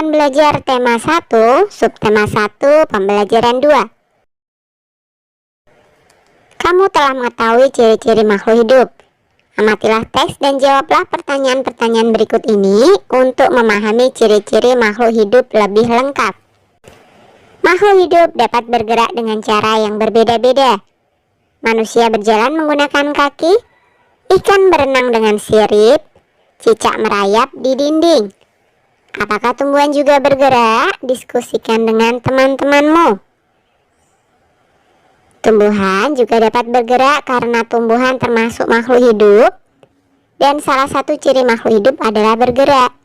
akan belajar tema 1, subtema 1, pembelajaran 2. Kamu telah mengetahui ciri-ciri makhluk hidup. Amatilah teks dan jawablah pertanyaan-pertanyaan berikut ini untuk memahami ciri-ciri makhluk hidup lebih lengkap. Makhluk hidup dapat bergerak dengan cara yang berbeda-beda. Manusia berjalan menggunakan kaki, ikan berenang dengan sirip, cicak merayap di dinding. Apakah tumbuhan juga bergerak? Diskusikan dengan teman-temanmu. Tumbuhan juga dapat bergerak karena tumbuhan termasuk makhluk hidup, dan salah satu ciri makhluk hidup adalah bergerak.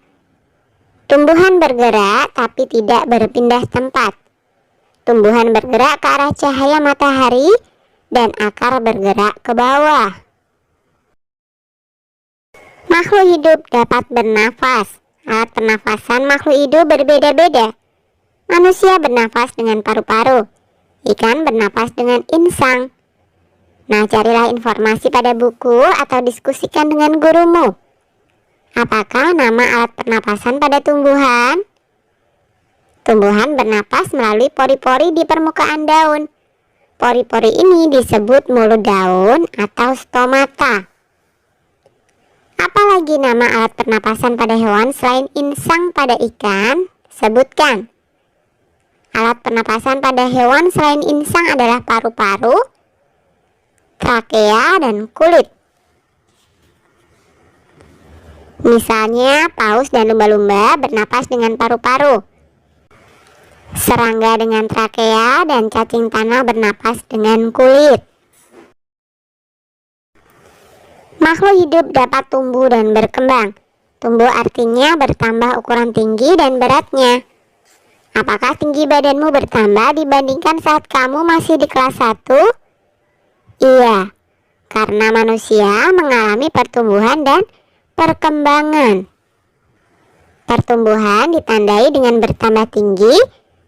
Tumbuhan bergerak tapi tidak berpindah tempat. Tumbuhan bergerak ke arah cahaya matahari dan akar bergerak ke bawah. Makhluk hidup dapat bernafas. Alat pernafasan makhluk hidup berbeda-beda. Manusia bernafas dengan paru-paru. Ikan bernafas dengan insang. Nah, carilah informasi pada buku atau diskusikan dengan gurumu. Apakah nama alat pernapasan pada tumbuhan? Tumbuhan bernapas melalui pori-pori di permukaan daun. Pori-pori ini disebut mulut daun atau stomata. Apalagi nama alat pernapasan pada hewan selain insang pada ikan? Sebutkan. Alat pernapasan pada hewan selain insang adalah paru-paru, trakea, dan kulit. Misalnya, paus dan lumba-lumba bernapas dengan paru-paru. Serangga dengan trakea dan cacing tanah bernapas dengan kulit. Makhluk hidup dapat tumbuh dan berkembang. Tumbuh artinya bertambah ukuran tinggi dan beratnya. Apakah tinggi badanmu bertambah dibandingkan saat kamu masih di kelas 1? Iya, karena manusia mengalami pertumbuhan dan perkembangan. Pertumbuhan ditandai dengan bertambah tinggi,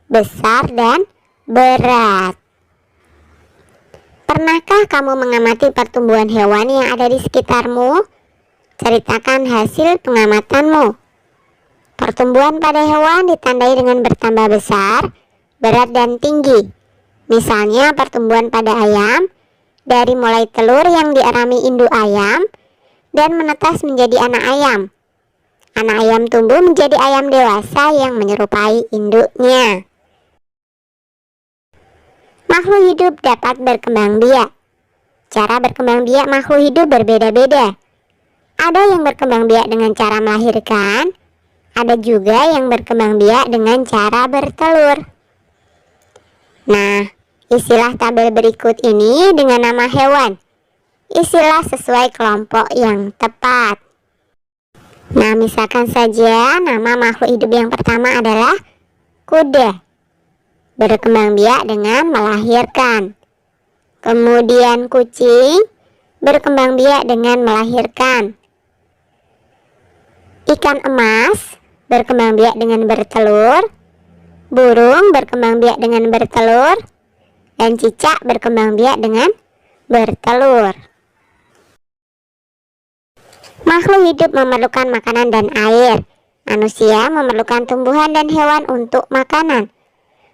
besar, dan berat. Pernahkah kamu mengamati pertumbuhan hewan yang ada di sekitarmu? Ceritakan hasil pengamatanmu. Pertumbuhan pada hewan ditandai dengan bertambah besar, berat, dan tinggi. Misalnya pertumbuhan pada ayam, dari mulai telur yang diarami induk ayam, dan menetas menjadi anak ayam. Anak ayam tumbuh menjadi ayam dewasa yang menyerupai induknya. Makhluk hidup dapat berkembang biak. Cara berkembang biak makhluk hidup berbeda-beda. Ada yang berkembang biak dengan cara melahirkan, ada juga yang berkembang biak dengan cara bertelur. Nah, isilah tabel berikut ini dengan nama hewan. Isilah sesuai kelompok yang tepat. Nah, misalkan saja nama makhluk hidup yang pertama adalah kuda. Berkembang biak dengan melahirkan. Kemudian kucing berkembang biak dengan melahirkan. Ikan emas berkembang biak dengan bertelur. Burung berkembang biak dengan bertelur. Dan cicak berkembang biak dengan bertelur. Makhluk hidup memerlukan makanan dan air. Manusia memerlukan tumbuhan dan hewan untuk makanan.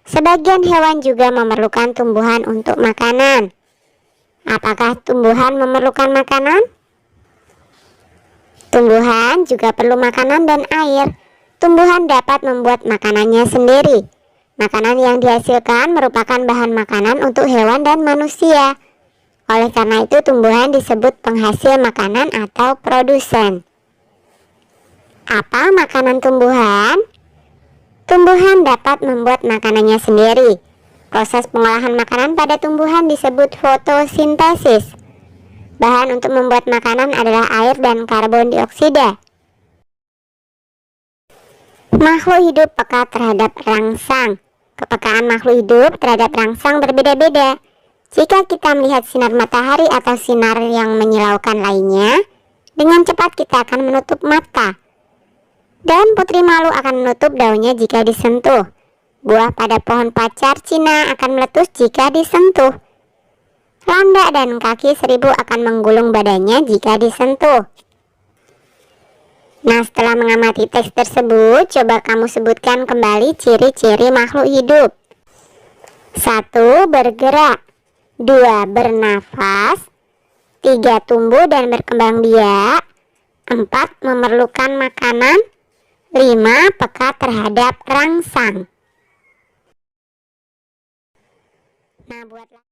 Sebagian hewan juga memerlukan tumbuhan untuk makanan. Apakah tumbuhan memerlukan makanan? Tumbuhan juga perlu makanan dan air. Tumbuhan dapat membuat makanannya sendiri. Makanan yang dihasilkan merupakan bahan makanan untuk hewan dan manusia. Oleh karena itu, tumbuhan disebut penghasil makanan atau produsen. Apa makanan tumbuhan? Tumbuhan dapat membuat makanannya sendiri. Proses pengolahan makanan pada tumbuhan disebut fotosintesis. Bahan untuk membuat makanan adalah air dan karbon dioksida. Makhluk hidup peka terhadap rangsang. Kepekaan makhluk hidup terhadap rangsang berbeda-beda. Jika kita melihat sinar matahari atau sinar yang menyilaukan lainnya, dengan cepat kita akan menutup mata. Dan putri malu akan menutup daunnya jika disentuh. Buah pada pohon pacar Cina akan meletus jika disentuh. Landak dan kaki seribu akan menggulung badannya jika disentuh. Nah, setelah mengamati teks tersebut, coba kamu sebutkan kembali ciri-ciri makhluk hidup. 1. Bergerak. 2. Bernafas. 3. Tumbuh dan berkembang biak. 4. Memerlukan makanan. 5. Peka terhadap rangsang. Nah, buatlah